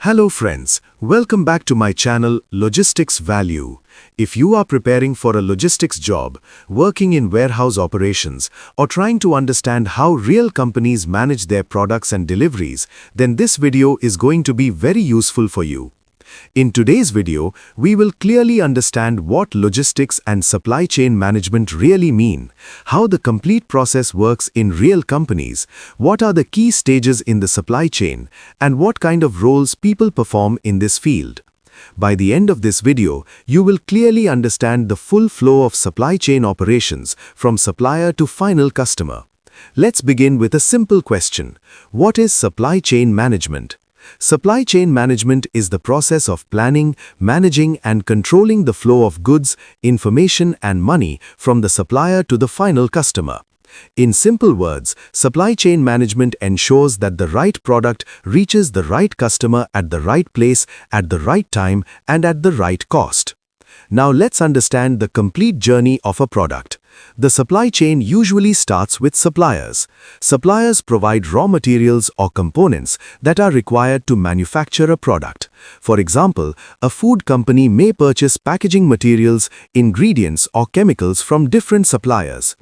Hello friends, welcome back to my channel Logistics Value. If you are preparing for a logistics job, working in warehouse operations, or trying to understand how real companies manage their products and deliveries, then this video is going to be very useful for you. In today's video, we will clearly understand what logistics and supply chain management really mean, how the complete process works in real companies, what are the key stages in the supply chain, and what kind of roles people perform in this field. By the end of this video, you will clearly understand the full flow of supply chain operations from supplier to final customer. Let's begin with a simple question. What is supply chain management? Supply chain management is the process of planning, managing and controlling the flow of goods, information and money from the supplier to the final customer. In simple words, supply chain management ensures that the right product reaches the right customer at the right place, at the right time and at the right cost. Now let's understand the complete journey of a product. The supply chain usually starts with suppliers. Suppliers provide raw materials or components that are required to manufacture a product. For example, a food company may purchase packaging materials, ingredients or chemicals from different suppliers.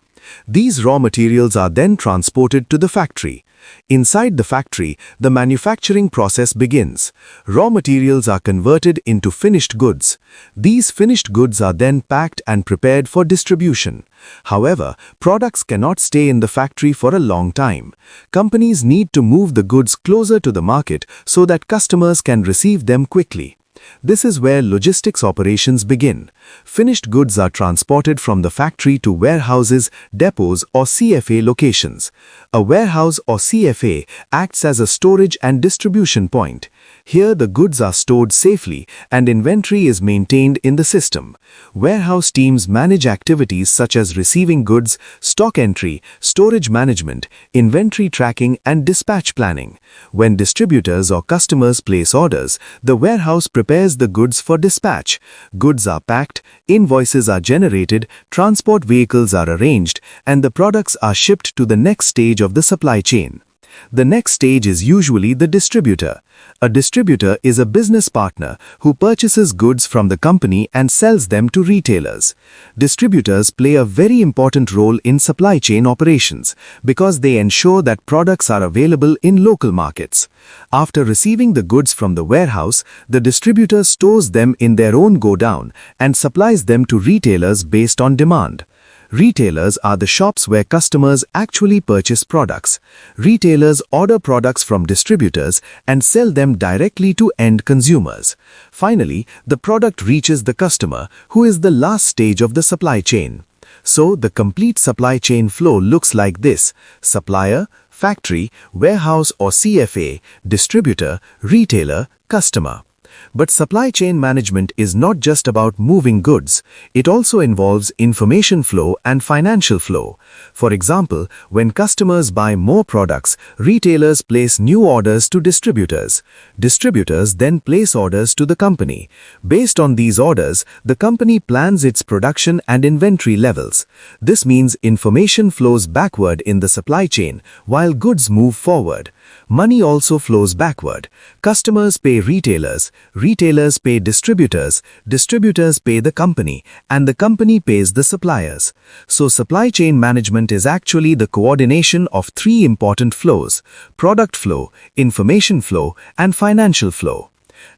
These raw materials are then transported to the factory. Inside the factory, the manufacturing process begins. Raw materials are converted into finished goods. These finished goods are then packed and prepared for distribution. However, products cannot stay in the factory for a long time. Companies need to move the goods closer to the market so that customers can receive them quickly. This is where logistics operations begin. Finished goods are transported from the factory to warehouses, depots or CFA locations. A warehouse or CFA acts as a storage and distribution point. Here the goods are stored safely and inventory is maintained in the system. Warehouse teams manage activities such as receiving goods, stock entry, storage management, inventory tracking and dispatch planning. When distributors or customers place orders, the warehouse prepares the goods for dispatch. Goods are packed, invoices are generated, transport vehicles are arranged, and the products are shipped to the next stage of the supply chain. The next stage is usually the distributor. A distributor is a business partner who purchases goods from the company and sells them to retailers. Distributors play a very important role in supply chain operations because they ensure that products are available in local markets. After receiving the goods from the warehouse, the distributor stores them in their own godown and supplies them to retailers based on demand. Retailers are the shops where customers actually purchase products. Retailers order products from distributors and sell them directly to end consumers. Finally, the product reaches the customer, who is the last stage of the supply chain. So, the complete supply chain flow looks like this: supplier, factory, warehouse or CFA, distributor, retailer, customer. But supply chain management is not just about moving goods. It also involves information flow and financial flow. For example, when customers buy more products, retailers place new orders to distributors. Distributors then place orders to the company. Based on these orders, the company plans its production and inventory levels. This means information flows backward in the supply chain while goods move forward. Money also flows backward. Customers pay retailers, retailers pay distributors, distributors pay the company, and the company pays the suppliers. So supply chain management is actually the coordination of three important flows: product flow, information flow, and financial flow.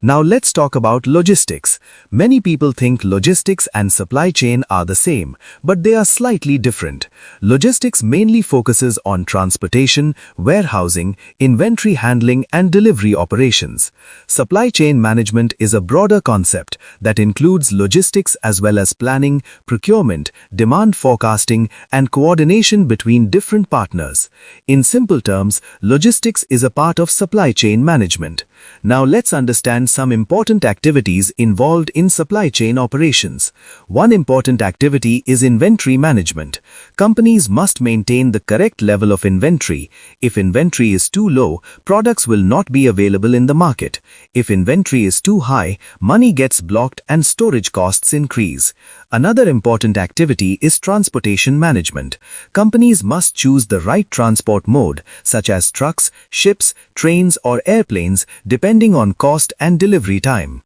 Now let's talk about logistics. Many people think logistics and supply chain are the same, but they are slightly different. Logistics mainly focuses on transportation, warehousing, inventory handling and delivery operations. Supply chain management is a broader concept that includes logistics as well as planning, procurement, demand forecasting and coordination between different partners. In simple terms, logistics is a part of supply chain management. Now let's understand some important activities involved in supply chain operations. One important activity is inventory management. Companies must maintain the correct level of inventory. If inventory is too low, products will not be available in the market. If inventory is too high, money gets blocked and storage costs increase. Another important activity is transportation management. Companies must choose the right transport mode, such as trucks, ships, trains, or airplanes, depending on cost and delivery time.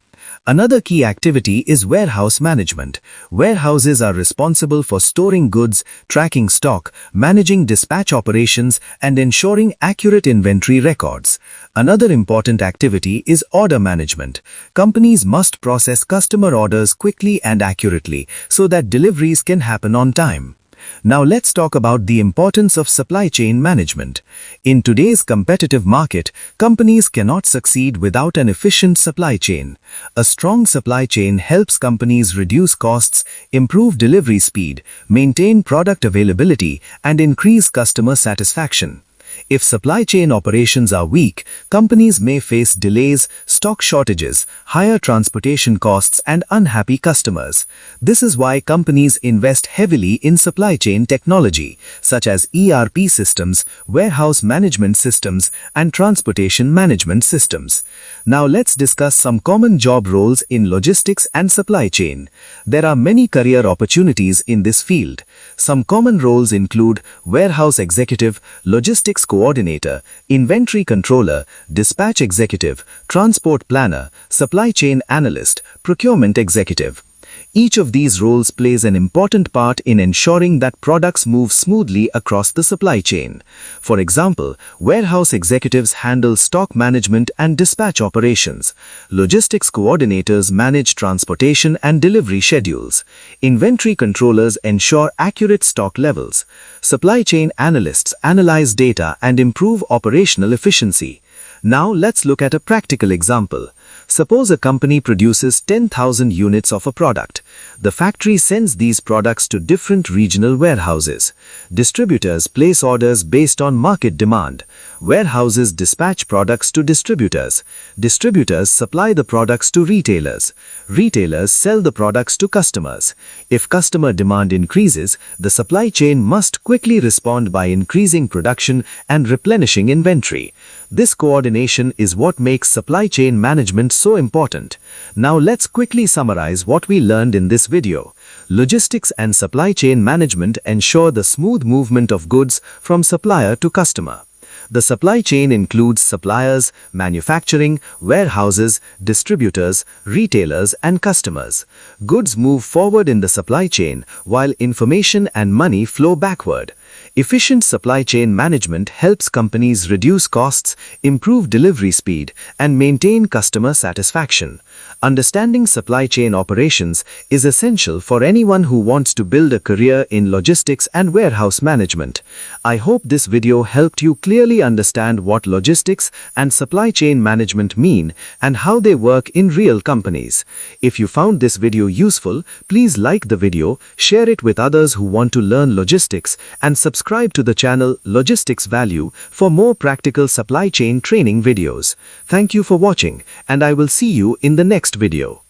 Another key activity is warehouse management. Warehouses are responsible for storing goods, tracking stock, managing dispatch operations, and ensuring accurate inventory records. Another important activity is order management. Companies must process customer orders quickly and accurately so that deliveries can happen on time. Now let's talk about the importance of supply chain management. In today's competitive market, companies cannot succeed without an efficient supply chain. A strong supply chain helps companies reduce costs, improve delivery speed, maintain product availability, and increase customer satisfaction. If supply chain operations are weak, companies may face delays, stock shortages, higher transportation costs, and unhappy customers. This is why companies invest heavily in supply chain technology, such as ERP systems, warehouse management systems, and transportation management systems. Now let's discuss some common job roles in logistics and supply chain. There are many career opportunities in this field. Some common roles include warehouse executive, logistics coordinator, inventory controller, dispatch executive, transport planner, supply chain analyst, procurement executive. Each of these roles plays an important part in ensuring that products move smoothly across the supply chain. For example, warehouse executives handle stock management and dispatch operations. Logistics coordinators manage transportation and delivery schedules. Inventory controllers ensure accurate stock levels. Supply chain analysts analyze data and improve operational efficiency. Now let's look at a practical example. Suppose a company produces 10,000 units of a product. The factory sends these products to different regional warehouses. Distributors place orders based on market demand. Warehouses dispatch products to distributors. Distributors supply the products to retailers. Retailers sell the products to customers. If customer demand increases, the supply chain must quickly respond by increasing production and replenishing inventory. This coordination is what makes supply chain management so important. Now let's quickly summarize what we learned in this video. Logistics and supply chain management ensure the smooth movement of goods from supplier to customer. The supply chain includes suppliers, manufacturing, warehouses, distributors, retailers, and customers. Goods move forward in the supply chain while information and money flow backward. Efficient supply chain management helps companies reduce costs, improve delivery speed, and maintain customer satisfaction. Understanding supply chain operations is essential for anyone who wants to build a career in logistics and warehouse management. I hope this video helped you clearly understand what logistics and supply chain management mean and how they work in real companies. If you found this video useful, please like the video, share it with others who want to learn logistics, and subscribe to the channel Logistics Value for more practical supply chain training videos. Thank you for watching, and I will see you in the next video.